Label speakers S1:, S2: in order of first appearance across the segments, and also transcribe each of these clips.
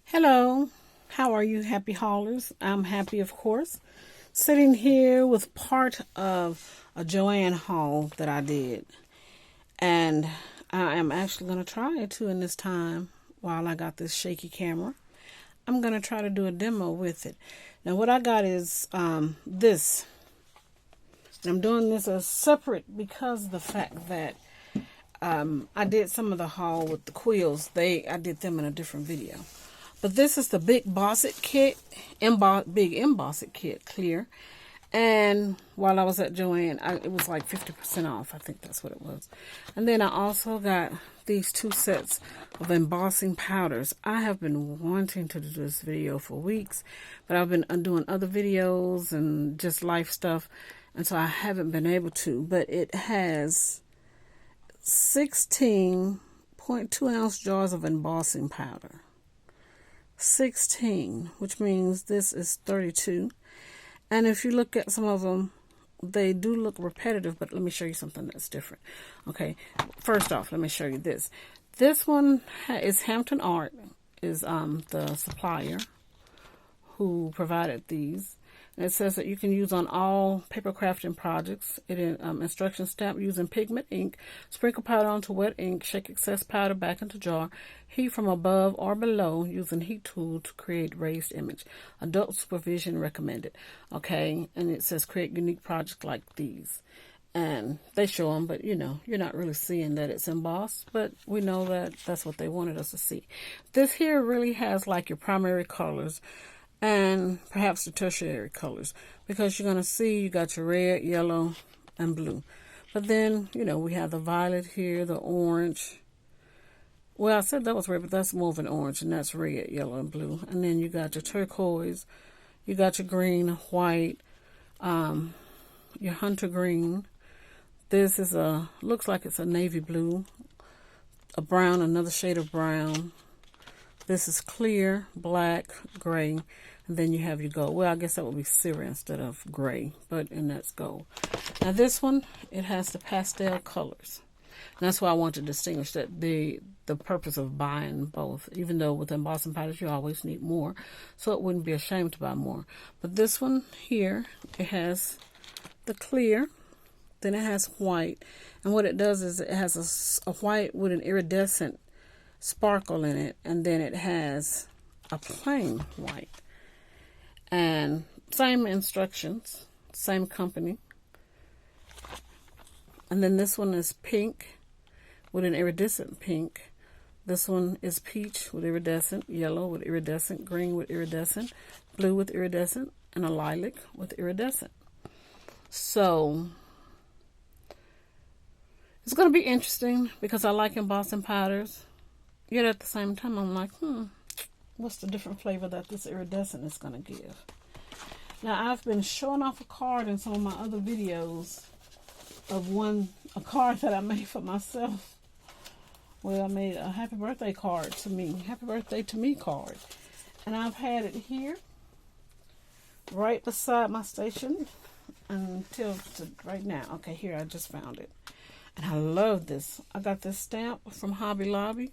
S1: Hello, how are you, happy haulers? I'm happy, of course. Sitting here with part of a Joann haul that I did. And I am actually going to try it too in this time while I got this shaky camera. I'm going to try to do a demo with it. Now, what I got is this. And I'm doing this as separate because of the fact that I did some of the haul with the quills. I did them in a different video. But this is the Big Boss It kit, Big Emboss It kit, clear. And while I was at Joann, it was like 50% off. I think that's what it was. And then I also got these 2 sets of embossing powders. I have been wanting to do this video for weeks, but I've been doing other videos and just life stuff. And so I haven't been able to. But it has 16.2 ounce jars of embossing powder. 16, which means this is 32. And if you look at some of them, they do look repetitive, but let me show you something that's different. Okay, first off, let me show you this. This one is Hampton Art, is the supplier who provided these. And it says that you can use on all paper crafting projects. It instruction stamp using pigment ink. Sprinkle powder onto wet ink. Shake excess powder back into jar. Heat from above or below using heat tool to create raised image. Adult supervision recommended. Okay, and it says create unique projects like these. And they show them, but you know, you're not really seeing that it's embossed, but we know that that's what they wanted us to see. This here really has like your primary colors and perhaps the tertiary colors, because you're going to see you got your red, yellow, and blue. But then, you know, we have the violet here, the orange. Well, I said that was red, but that's more of an orange, and that's red, yellow, and blue. And then you got your turquoise, you got your green, white, your hunter green. This is looks like it's a navy blue, a brown, another shade of brown. This is clear, black, gray, and then you have your gold. Well, I guess that would be Syria instead of gray, and that's gold. Now this one, it has the pastel colors. And that's why I want to distinguish that the purpose of buying both, even though with embossing powders you always need more, so it wouldn't be a shame to buy more. But this one here, it has the clear, then it has white, and what it does is it has a white with an iridescent sparkle in it, and then it has a plain white. And same instructions, same company. And then this one is pink with an iridescent pink. This one is peach with iridescent, yellow with iridescent, green with iridescent, blue with iridescent, and a lilac with iridescent. So it's going to be interesting because I like embossing powders. Yet at the same time, I'm like, what's the different flavor that this iridescent is going to give? Now, I've been showing off a card in some of my other videos of a card that I made for myself. Well, I made a happy birthday card to me, happy birthday to me card. And I've had it here, right beside my station until right now. Okay, here, I just found it. And I love this. I got this stamp from Hobby Lobby.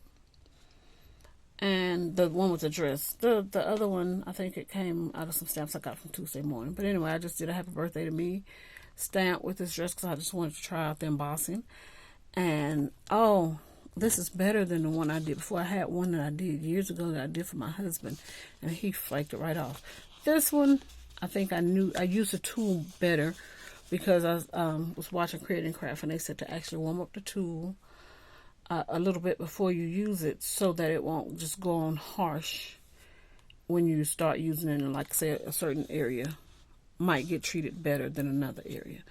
S1: And the one with the dress. The other one, I think it came out of some stamps I got from Tuesday morning. But anyway, I just did a happy birthday to me stamp with this dress because I just wanted to try out the embossing. And, oh, this is better than the one I did before. I had one that I did years ago that I did for my husband, and he flaked it right off. This one, I think I used the tool better because I was watching Create and Craft, and they said to actually warm up the tool a little bit before you use it so that it won't just go on harsh when you start using it in, like, say, a certain area might get treated better than another area.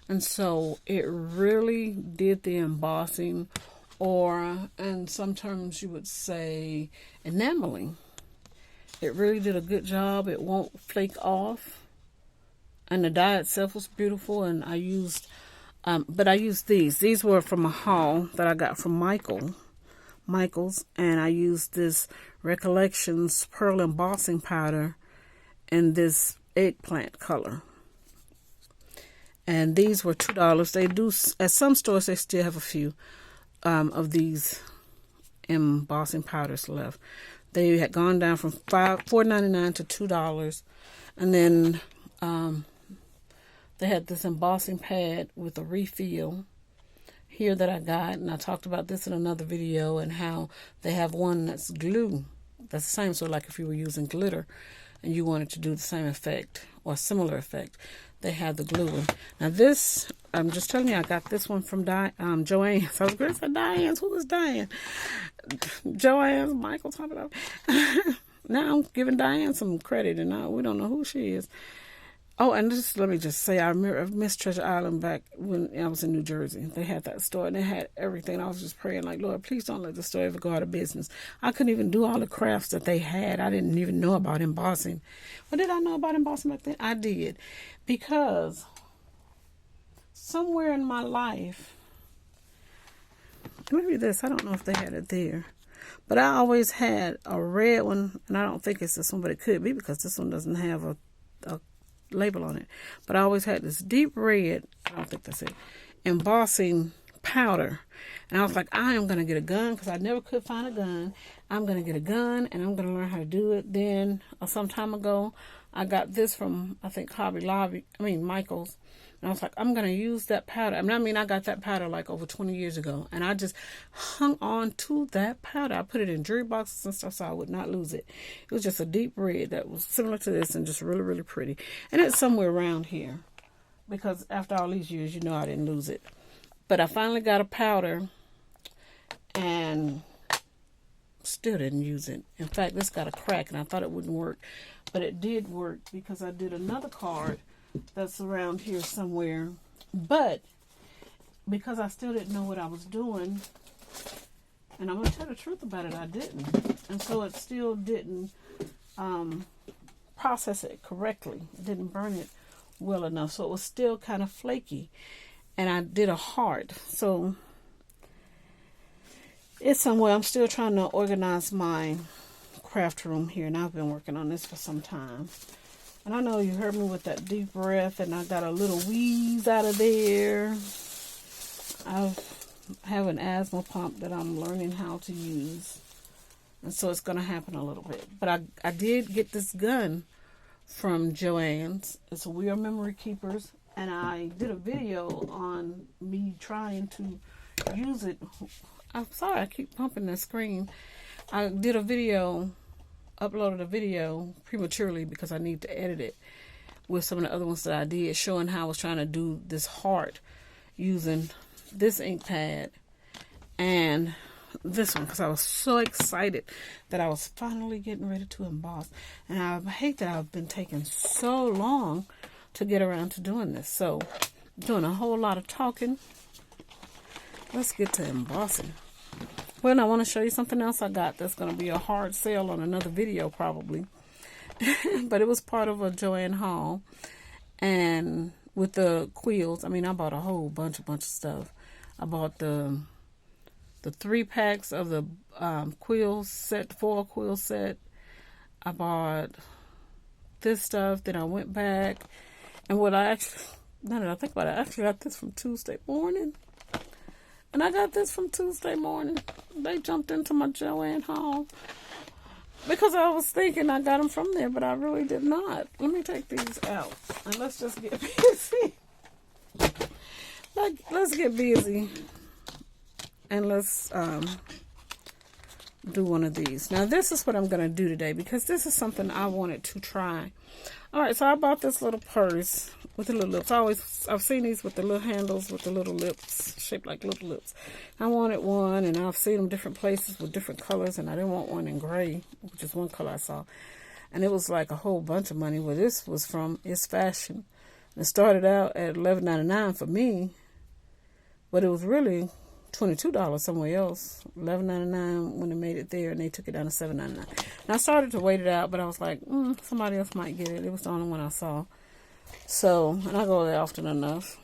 S1: And so it really did the embossing, and sometimes you would say enameling. It really did a good job. It won't flake off. And the die itself was beautiful, and I used but I used these. These were from a haul that I got from Michael's, and I used this Recollections Pearl Embossing Powder in this eggplant color. And these were $2. They do, at some stores, they still have a few of these embossing powders left. They had gone down from $4.99 to $2, and then they had this embossing pad with a refill here that I got, and I talked about this in another video, and how they have one that's glue. That's the same. So like if you were using glitter and you wanted to do the same effect or a similar effect, they have the glue one. Now this, I'm just telling you, I got this one from Joann. So I was going to say Diane's. Who is Diane? Joann's, Michael, talking about. Now I'm giving Diane some credit, and now we don't know who she is. Oh, and just let me just say, I missed Treasure Island back when I was in New Jersey. They had that store, and they had everything. I was just praying, like, Lord, please don't let the store ever go out of business. I couldn't even do all the crafts that they had. I didn't even know about embossing. What did I know about embossing back then? I did. Because somewhere in my life, maybe this, I don't know if they had it there, but I always had a red one, and I don't think it's this one, but it could be because this one doesn't have a label on it. But I always had this deep red, I don't think that's it, embossing powder. And I was like, I am going to get a gun, because I never could find a gun. I'm going to get a gun, and I'm going to learn how to do it. Then, some time ago, I got this from, I think, Michael's. And I was like, I'm going to use that powder. I got that powder like over 20 years ago. And I just hung on to that powder. I put it in jewelry boxes and stuff so I would not lose it. It was just a deep red that was similar to this and just really, really pretty. And it's somewhere around here, because after all these years, you know I didn't lose it. But I finally got a powder and still didn't use it. In fact, this got a crack and I thought it wouldn't work. But it did work, because I did another card that's around here somewhere, but because I still didn't know what I was doing, and I'm going to tell the truth about it, I didn't, and so it still didn't process it correctly. It didn't burn it well enough, so it was still kind of flaky, and I did a heart, so it's somewhere. I'm still trying to organize my craft room here, and I've been working on this for some time. And I know you heard me with that deep breath, and I got a little wheeze out of there. I have an asthma pump that I'm learning how to use, and so it's going to happen a little bit. But I did get this gun from Joann's. It's a We Are Memory Keepers, and I did a video on me trying to use it. I'm sorry, I keep pumping the screen. I did a video, uploaded a video prematurely because I need to edit it with some of the other ones that I did, showing how I was trying to do this heart using this ink pad and this one, because I was so excited that I was finally getting ready to emboss. And I hate that I've been taking so long to get around to doing this. So, doing a whole lot of talking. Let's get to embossing. Well, I want to show you something else I got that's going to be a hard sale on another video probably. But it was part of a Joann Haul. And with the quills, I bought a whole bunch of stuff. I bought the 3 packs of the quill set, 4 quill set. I bought this stuff. Then I went back. And what I actually, now that I think about it, I actually got this from Tuesday morning. And I got this from Tuesday morning. They jumped into my Joann Haul. Because I was thinking I got them from there, but I really did not. Let me take these out. And let's just get busy. Let's get busy. And let's do one of these. Now, this is what I'm going to do today, because this is something I wanted to try. Alright, so I bought this little purse with the little lips. I've seen these with the little handles with the little lips, shaped like little lips. I wanted one, and I've seen them different places with different colors, and I didn't want one in gray, which is one color I saw. And it was like a whole bunch of money. Well, this was from It's Fashion. It started out at $11.99 for me, but it was really $22 somewhere else. $11.99 when they made it there, and they took it down to $7.99. And I started to wait it out, but I was like, somebody else might get it. It was the only one I saw. So, and I go there often enough.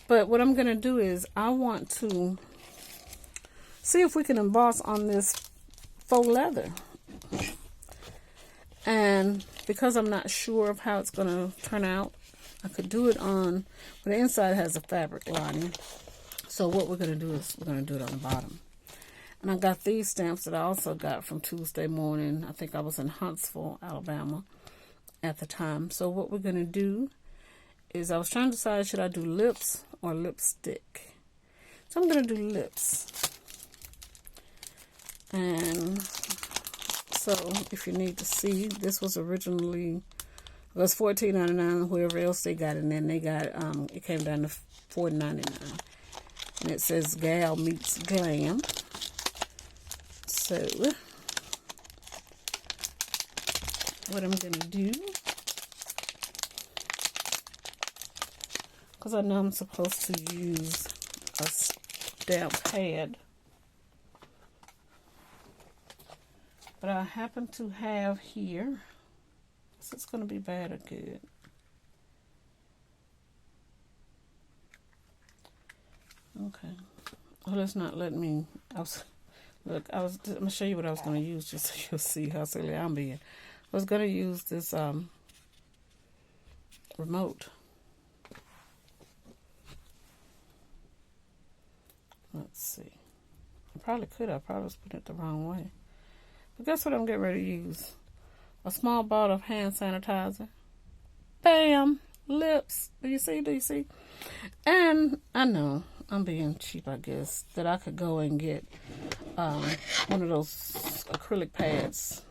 S1: But what I'm going to do is I want to see if we can emboss on this faux leather. And because I'm not sure of how it's going to turn out, I could do it on, well, the inside has a fabric lining. So what we're going to do is we're going to do it on the bottom. And I got these stamps that I also got from Tuesday morning. I think I was in Huntsville, Alabama at the time. So what we're going to do is I was trying to decide, should I do lips or lipstick? So I'm going to do lips. And so if you need to see, this was originally, it was $14.99. Whoever else they got in there, and they got, it came down to $4.99. And it says Gal Meets Glam. So what I'm going to do, because I know I'm supposed to use a stamp pad, but I happen to have here, so it's going to be bad or good. Okay. Well, it's not letting me. Look, I'm going to show you what I was going to use just so you'll see how silly I'm being. I was going to use this remote. Let's see. I probably could. I probably was putting it the wrong way. But guess what I'm getting ready to use? A small bottle of hand sanitizer. Bam! Lips. Do you see? Do you see? And I know I'm being cheap, I guess, that I could go and get one of those acrylic pads.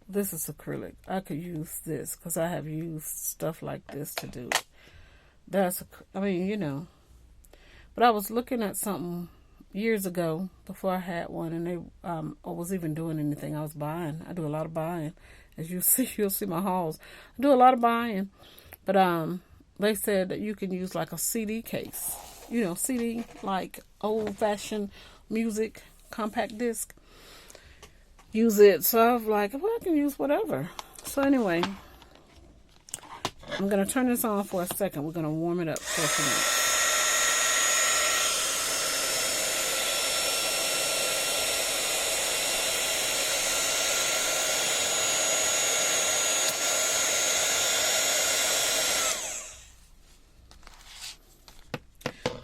S1: This is acrylic. I could use this because I have used stuff like this to do it. I mean, you know. But I was looking at something years ago before I had one, and I was even doing anything. I was buying. I do a lot of buying. As you see, you'll see my hauls. I do a lot of buying. But they said that you can use like a CD case. You know, CD, like old-fashioned music, compact disc. Use it. So I was like, well, I can use whatever. So anyway, I'm going to turn this on for a second. We're going to warm it up for a few minutes.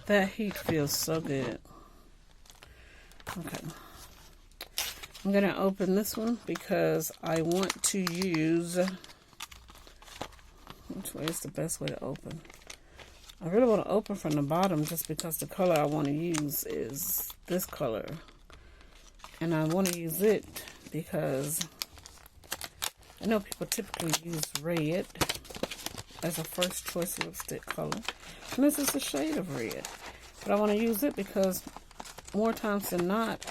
S1: That heat feels so good. Okay. I'm going to open this one because I want to use... Which way is the best way to open? I really want to open from the bottom just because the color I want to use is this color. And I want to use it because I know people typically use red as a first choice lipstick color. And this is the shade of red. But I want to use it because more times than not,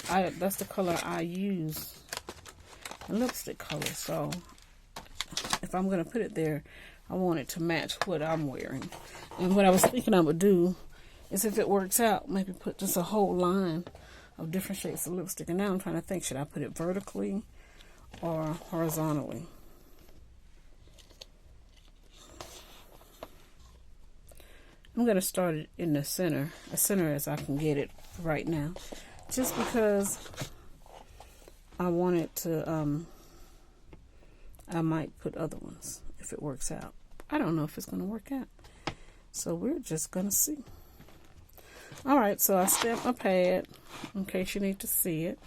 S1: that's the color I use in lipstick color. So if I'm going to put it there, I want it to match what I'm wearing. And what I was thinking I would do is, if it works out, maybe put just a whole line of different shades of lipstick. And now I'm trying to think, should I put it vertically or horizontally? I'm going to start it in the center, as center as I can get it right now. Just because I want it to, I might put other ones if it works out. I don't know if it's going to work out. So we're just going to see. All right, so I stamped my pad in case you need to see it.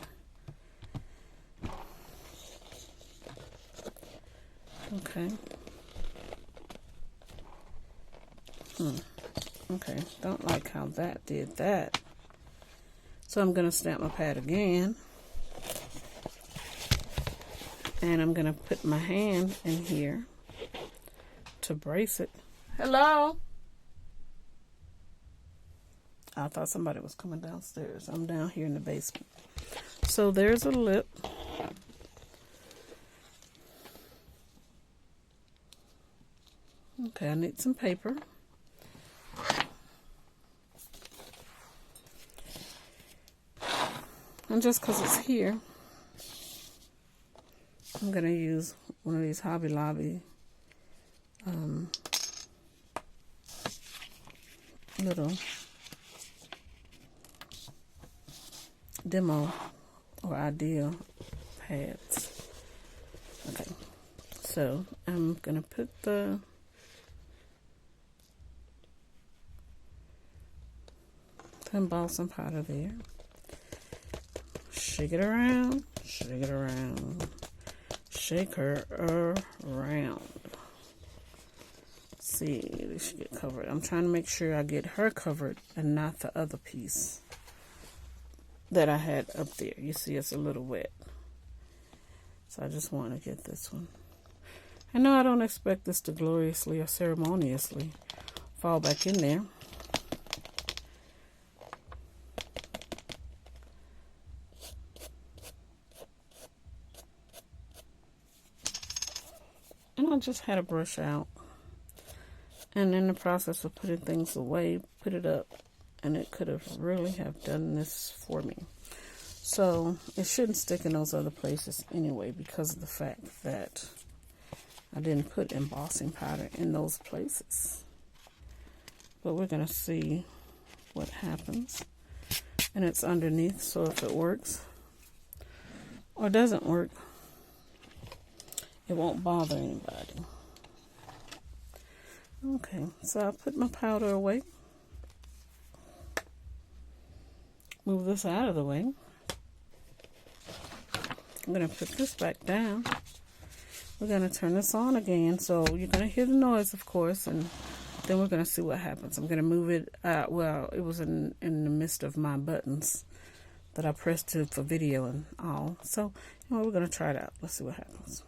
S1: Okay. Okay, don't like how that did that. So I'm going to stamp my pad again. And I'm going to put my hand in here to brace it. Hello? I thought somebody was coming downstairs. I'm down here in the basement. So there's a lip. Okay, I need some paper. And just because it's here, I'm going to use one of these Hobby Lobby little demo or idea pads. Okay, so I'm going to put the embossing powder there. Shake it around, shake it around, shake her around. See, this should get covered. I'm trying to make sure I get her covered and not the other piece that I had up there. You see, it's a little wet. So I just want to get this one. And no, I don't expect this to gloriously or ceremoniously fall back in there. And I just had a brush out. And in the process of putting things away, put it up. And it could have really have done this for me. So it shouldn't stick in those other places anyway because of the fact that I didn't put embossing powder in those places. But we're going to see what happens. And it's underneath, so if it works or doesn't work, it won't bother anybody. Okay, so I put my powder away. Move this out of the way. I'm going to put this back down. We're going to turn this on again. So you're going to hear the noise, of course, and then we're going to see what happens. I'm going to move it out. Well, it was in the midst of my buttons that I pressed to for video and all. So, you know, we're going to try it out. Let's see what happens.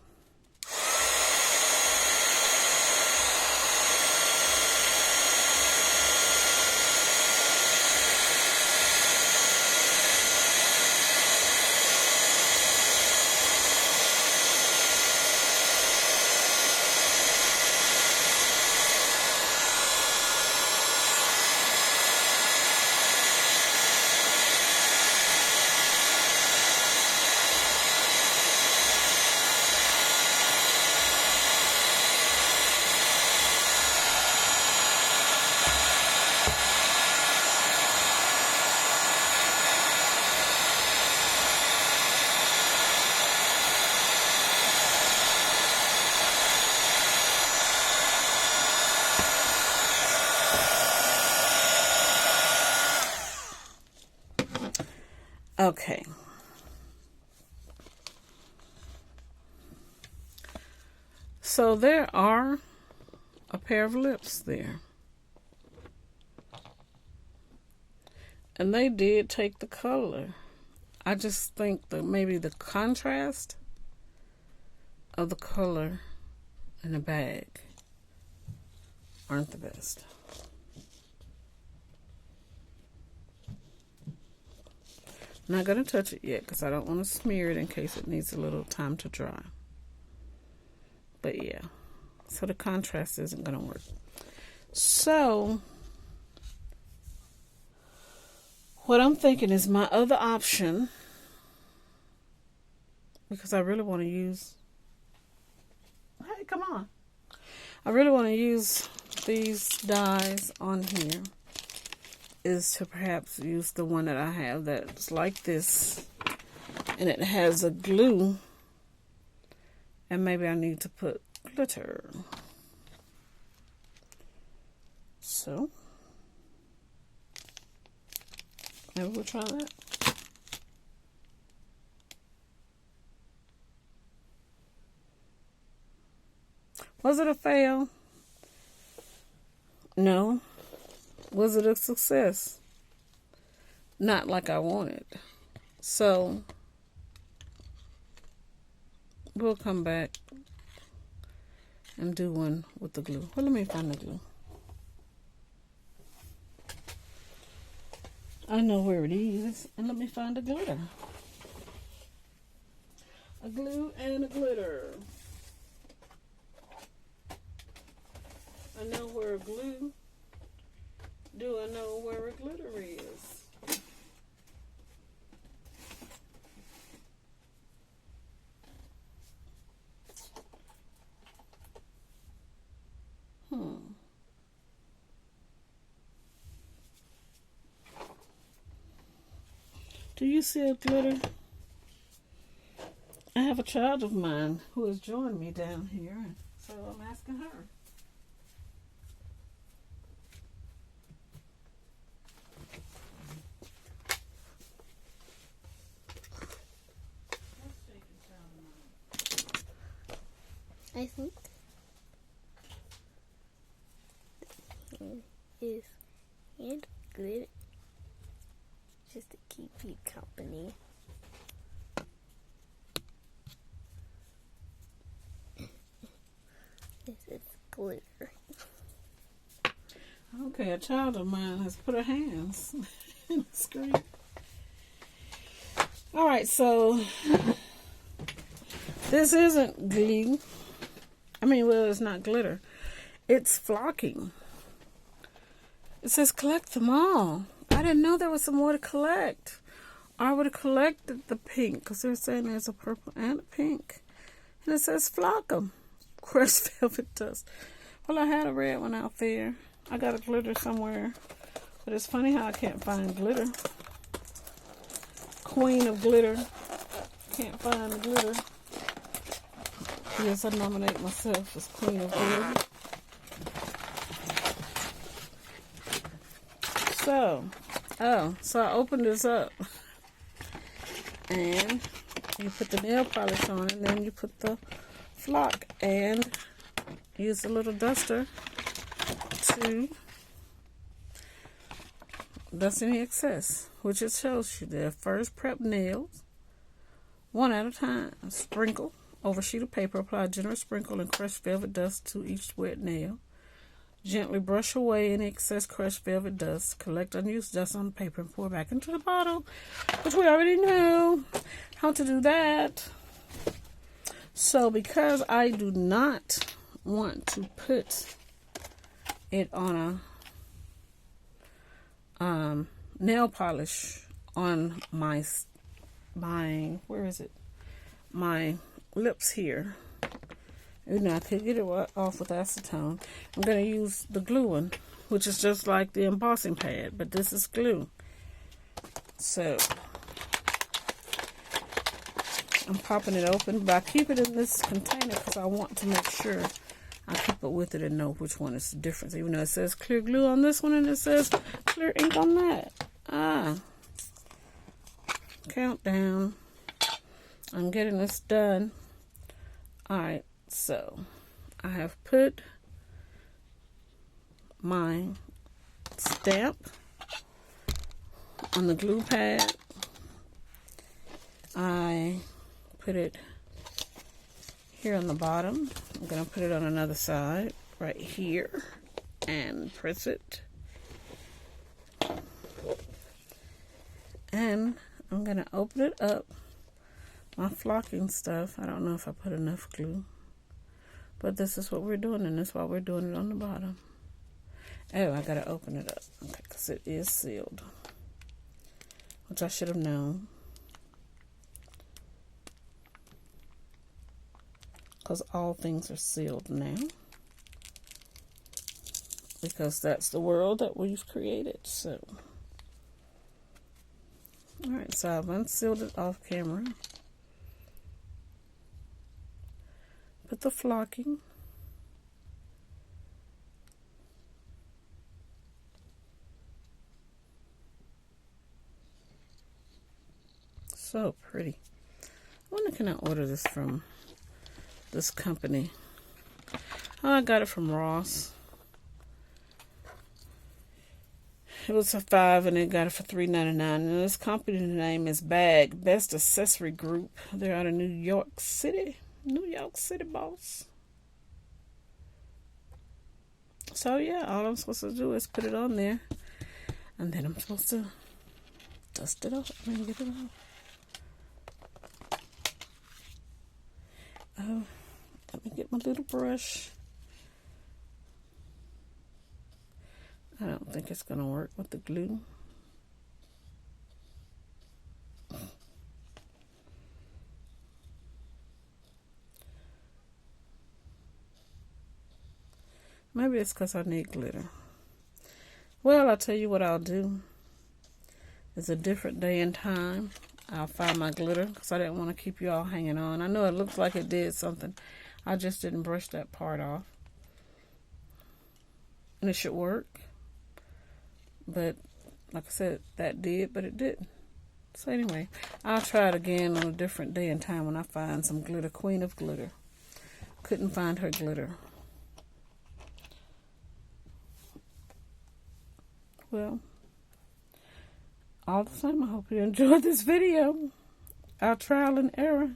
S1: Okay. So there are a pair of lips there. And they did take the color. I just think that maybe the contrast of the color in the bag aren't the best. I'm not going to touch it yet because I don't want to smear it in case it needs a little time to dry. But yeah, so the contrast isn't going to work. So what I'm thinking is my other option, because I really want to use, hey, come on. I really want to use these dies on here, is to perhaps use the one that I have that's like this, and it has a glue, and maybe I need to put glitter. So maybe we'll try that. Was it a fail? No. Was it a success? Not like I wanted. So we'll come back and do one with the glue. Well, let me find the glue. I know where it is, and let me find a glitter. A glue and a glitter. I know where a glue. Do I know where a glitter is? Do you see a glitter? I have a child of mine who has joined me down here, so I'm asking her.
S2: I think is hand glitter just to keep you company. This is glitter.
S1: Okay, a child of mine has put her hands in the screen. Alright, so this isn't glue. Well, it's not glitter. It's flocking. It says collect them all. I didn't know there was some more to collect. I would have collected the pink because they're saying there's a purple and a pink. And it says flock them. Crushed velvet dust. Well, I had a red one out there. I got a glitter somewhere. But it's funny how I can't find glitter. Queen of glitter. Can't find the glitter. Yes, I nominate myself as Queen of glitter. So I opened this up. And you put the nail polish on, and then you put the flock, and use a little duster to dust any excess, which it shows you there. First, prep nails one at a time. Sprinkle over a sheet of paper. Apply a generous sprinkle and crushed velvet dust to each wet nail. Gently brush away any excess crushed velvet dust. Collect unused dust on the paper and pour back into the bottle, which we already knew how to do that. So because I do not want to put it on a nail polish on my where is it? My lips here. I could get it off with acetone. I'm going to use the glue one, which is just like the embossing pad, but this is glue. So I'm popping it open, but I keep it in this container because I want to make sure I keep it with it and know which one is the difference. Even though it says clear glue on this one and it says clear ink on that. Countdown. I'm getting this done. Alright, so I have put my stamp on the glue pad. I put it here on the bottom. I'm going to put it on another side right here and press it. And I'm going to open it up. My flocking stuff, I don't know if I put enough glue, but this is what we're doing, and that's why we're doing it on the bottom. Oh, I gotta open it up, okay, because it is sealed, which I should have known, because all things are sealed now, because that's the world that we've created. So, all right, so I've unsealed it off camera. Put the flocking. So pretty. I wonder, can I order this from this company? Oh, I got it from Ross. It was for $5 and they got it for $3.99. And this company name is Bag Best Accessory Group. They're out of New York City. New York City, boss. So yeah, all I'm supposed to do is put it on there, and then I'm supposed to dust it off and get it off. Oh, let me get my little brush. I don't think it's gonna work with the glue. Maybe it's because I need glitter. Well, I'll tell you what I'll do. It's a different day and time. I'll find my glitter because I didn't want to keep you all hanging on. I know it looks like it did something. I just didn't brush that part off. And it should work. But, like I said, that did, but it didn't. So anyway, I'll try it again on a different day and time when I find some glitter. Queen of glitter. couldn't find her glitter. Well, all the same, I hope you enjoyed this video. Our trial and error.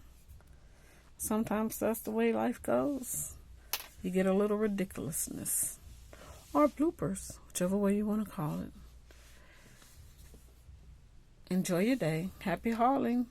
S1: Sometimes that's the way life goes. You get a little ridiculousness. Or bloopers, whichever way you want to call it. Enjoy your day. Happy hauling.